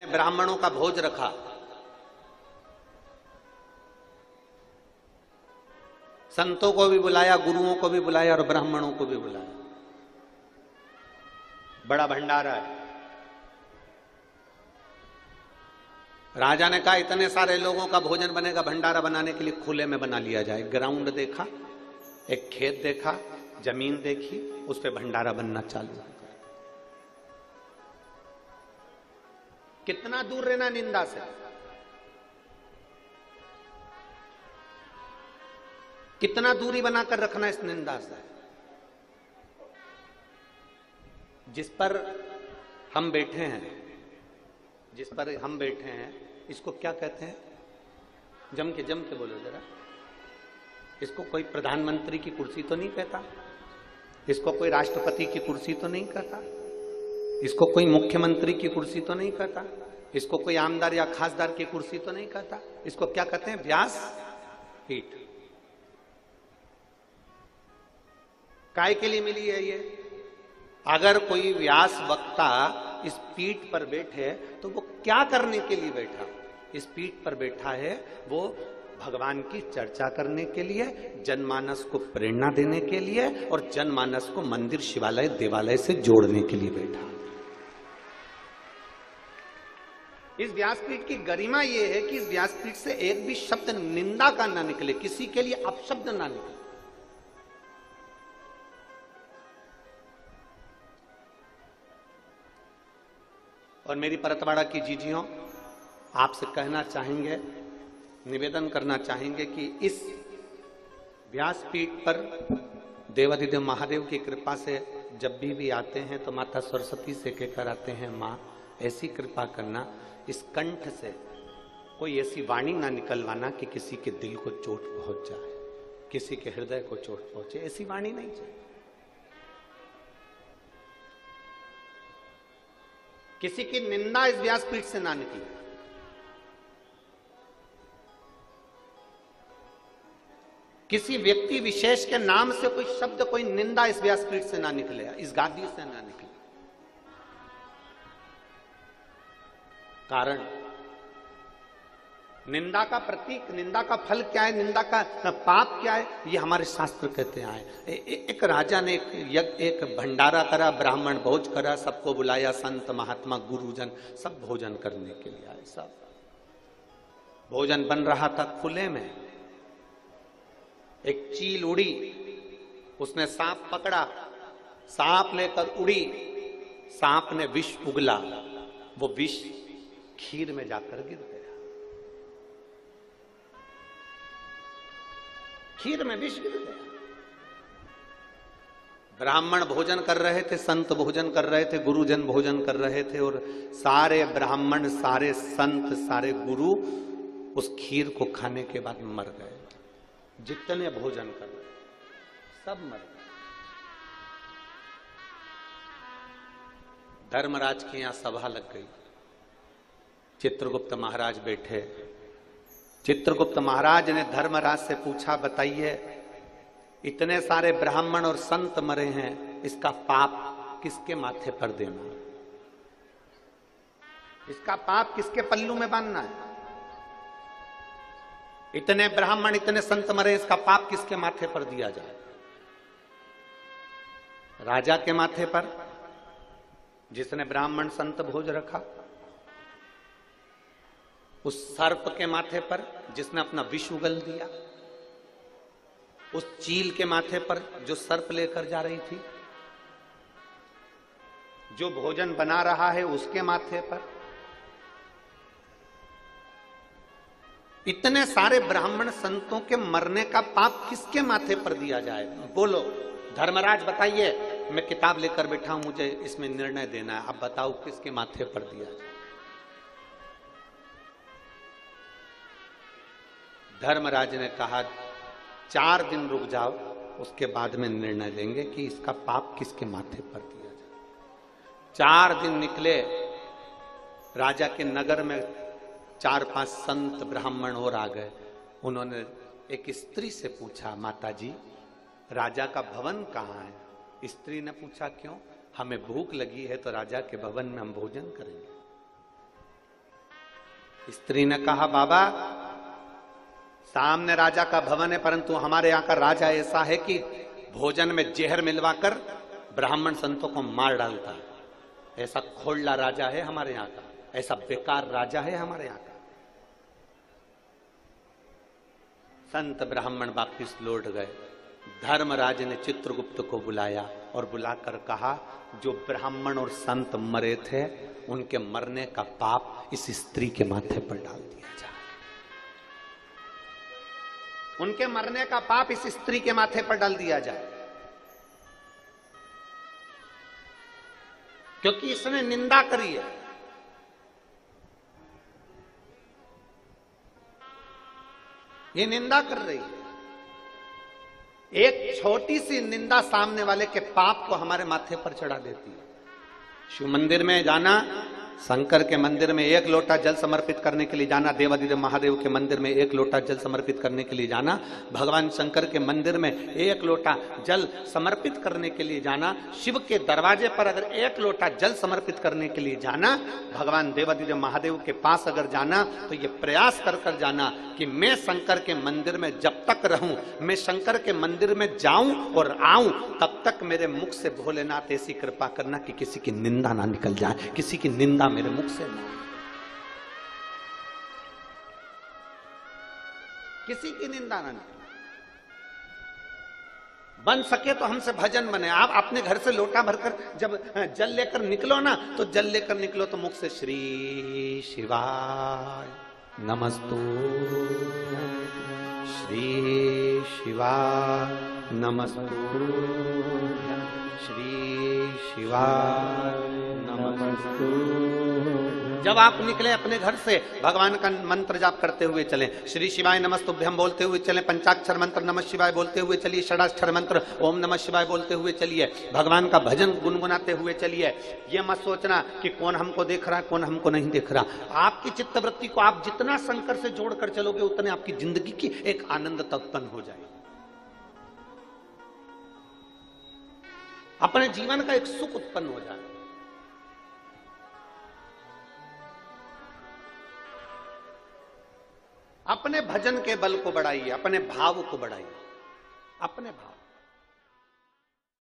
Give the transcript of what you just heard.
ब्राह्मणों का भोज रखा। संतों को भी बुलाया, गुरुओं को भी बुलाया और ब्राह्मणों को भी बुलाया। बड़ा भंडारा है। राजा ने कहा इतने सारे लोगों का भोजन बनेगा, भंडारा बनाने के लिए खुले में बना लिया जाए। ग्राउंड देखा, एक खेत देखा, जमीन देखी, उस पर भंडारा बनना चालू हो। कितना दूर रहना निंदा से, कितना दूरी बनाकर रखना इस निंदा से। जिस पर हम बैठे हैं, जिस पर हम बैठे हैं, इसको क्या कहते हैं? जम के बोलो जरा। इसको कोई प्रधानमंत्री की कुर्सी तो नहीं कहता, इसको कोई राष्ट्रपति की कुर्सी तो नहीं कहता, इसको कोई मुख्यमंत्री की कुर्सी तो नहीं कहता, इसको कोई आमदार या खासदार की कुर्सी तो नहीं कहता। इसको क्या कहते हैं? व्यास पीठ। काय के लिए मिली है ये? अगर कोई व्यास वक्ता इस पीठ पर बैठे तो वो क्या करने के लिए बैठा? इस पीठ पर बैठा है वो भगवान की चर्चा करने के लिए, जनमानस को प्रेरणा देने के लिए और जनमानस को मंदिर, शिवालय, देवालय से जोड़ने के लिए बैठा। इस व्यासपीठ की गरिमा यह है कि इस व्यासपीठ से एक भी शब्द निंदा का ना निकले, किसी के लिए अपशब्द ना निकले। और मेरी परतवाड़ा की जीजियों, आपसे कहना चाहेंगे, निवेदन करना चाहेंगे कि इस व्यासपीठ पर देवाधिदेव महादेव की कृपा से जब भी आते हैं तो माता सरस्वती से कहकर आते हैं, माँ ऐसी कृपा करना, इस कंठ से कोई ऐसी वाणी ना निकलवाना कि किसी के दिल को चोट पहुंच जाए, किसी के हृदय को चोट पहुंचे। ऐसी वाणी नहीं चाहिए। किसी की निंदा इस व्यासपीठ से ना निकले। किसी व्यक्ति विशेष के नाम से कोई शब्द, कोई निंदा इस व्यासपीठ से ना निकले, इस गादी से ना निकले। कारण निंदा का प्रतीक, निंदा का फल क्या है, निंदा का पाप क्या है, ये हमारे शास्त्र कहते हैं। एक राजा ने एक भंडारा करा, ब्राह्मण भोज करा, सबको बुलाया, संत महात्मा गुरुजन सब भोजन करने के लिए आए। सब भोजन बन रहा था खुले में। एक चील उड़ी, उसने सांप पकड़ा, सांप लेकर उड़ी, सांप ने विष उगला, वो विष खीर में जाकर गिर गया। खीर में विष गिर गया। ब्राह्मण भोजन कर रहे थे, संत भोजन कर रहे थे, गुरुजन भोजन कर रहे थे, और सारे ब्राह्मण, सारे संत, सारे गुरु उस खीर को खाने के बाद मर गए। जितने भोजन कर रहे सब मर गए। धर्मराज की यहां सभा लग गई। चित्रगुप्त महाराज बैठे। चित्रगुप्त महाराज ने धर्मराज से पूछा, बताइए इतने सारे ब्राह्मण और संत मरे हैं, इसका पाप किसके माथे पर देना? इसका पाप किसके पल्लू में बांधना है? इतने ब्राह्मण, इतने संत मरे, इसका पाप किसके माथे पर दिया जाए? राजा के माथे पर, जिसने ब्राह्मण संत भोज रखा? उस सर्प के माथे पर जिसने अपना विष उगल दिया? उस चील के माथे पर जो सर्प लेकर जा रही थी? जो भोजन बना रहा है उसके माथे पर? इतने सारे ब्राह्मण संतों के मरने का पाप किसके माथे पर दिया जाए? बोलो धर्मराज, बताइए। मैं किताब लेकर बैठा हूं, मुझे इसमें निर्णय देना है। अब बताओ किसके माथे पर दिया जाए? धर्मराज ने कहा 4 दिन रुक जाओ, उसके बाद में निर्णय लेंगे कि इसका पाप किसके माथे पर दिया जाए। 4 दिन निकले। राजा के नगर में 4-5 संत ब्राह्मण और आ गए। उन्होंने एक स्त्री से पूछा, माता जी राजा का भवन कहाँ है? स्त्री ने पूछा, क्यों? हमें भूख लगी है तो राजा के भवन में हम भोजन करेंगे। स्त्री ने कहा, बाबा सामने राजा का भवन है, परंतु हमारे यहाँ का राजा ऐसा है कि भोजन में जहर मिलवाकर ब्राह्मण संतों को मार डालता है। ऐसा खोलला राजा है हमारे यहाँ का, ऐसा बेकार राजा है हमारे यहाँ का। संत ब्राह्मण वापिस लौट गए। धर्मराज ने चित्रगुप्त को बुलाया और बुलाकर कहा, जो ब्राह्मण और संत मरे थे उनके मरने का पाप इस स्त्री के माथे पर डाल दिया जाए। उनके मरने का पाप इस स्त्री के माथे पर डाल दिया जाए, क्योंकि इसने निंदा करी है। ये निंदा कर रही है। एक छोटी सी निंदा सामने वाले के पाप को हमारे माथे पर चढ़ा देती है। शिव मंदिर में जाना, शंकर के मंदिर में एक लोटा जल समर्पित करने के लिए जाना, देवादिदेव महादेव के मंदिर में एक लोटा जल समर्पित करने के लिए जाना, भगवान शंकर के मंदिर में एक लोटा जल समर्पित करने के लिए जाना, शिव के दरवाजे पर अगर एक लोटा जल समर्पित करने के लिए जाना, भगवान देवादिदेव महादेव के पास अगर जाना, तो ये प्रयास कर कर जाना कि मैं शंकर के मंदिर में जब तक रहूं, मैं शंकर के मंदिर में जाऊं और आऊं, तब तक मेरे मुख से भोलेनाथ ऐसी कृपा करना कि किसी की निंदा ना निकल जाए, किसी की निंदा मेरे मुख से ना, किसी की निंदा ना निकले। बन सके तो हमसे भजन बने। आप अपने घर से लोटा भरकर जब जल लेकर निकलो ना, तो जल लेकर निकलो तो मुख से श्री शिवाय नमस्तु, श्री शिवाय नमस्तु, श्री शिवाय नमस्तु। जब आप निकले अपने घर से, भगवान का मंत्र जाप करते हुए चलें। श्री शिवाय नमस्तुभ्यम बोलते हुए चलें, पंचाक्षर मंत्र नमः शिवाय बोलते हुए चलिए, षडाक्षर मंत्र ओम नमः शिवाय बोलते हुए चलिए, भगवान का भजन गुनगुनाते हुए चलिए। ये मत सोचना कि कौन हमको देख रहा है, कौन हमको नहीं देख रहा। आपकी चित्तवृत्ति को आप जितना शंकर से जोड़कर चलोगे, उतने आपकी जिंदगी की एक आनंद उत्पन्न हो जाएगी, अपने जीवन का एक सुख उत्पन्न हो जाएगा। अपने भजन के बल को बढ़ाइए, अपने भाव को बढ़ाइए, अपने भाव।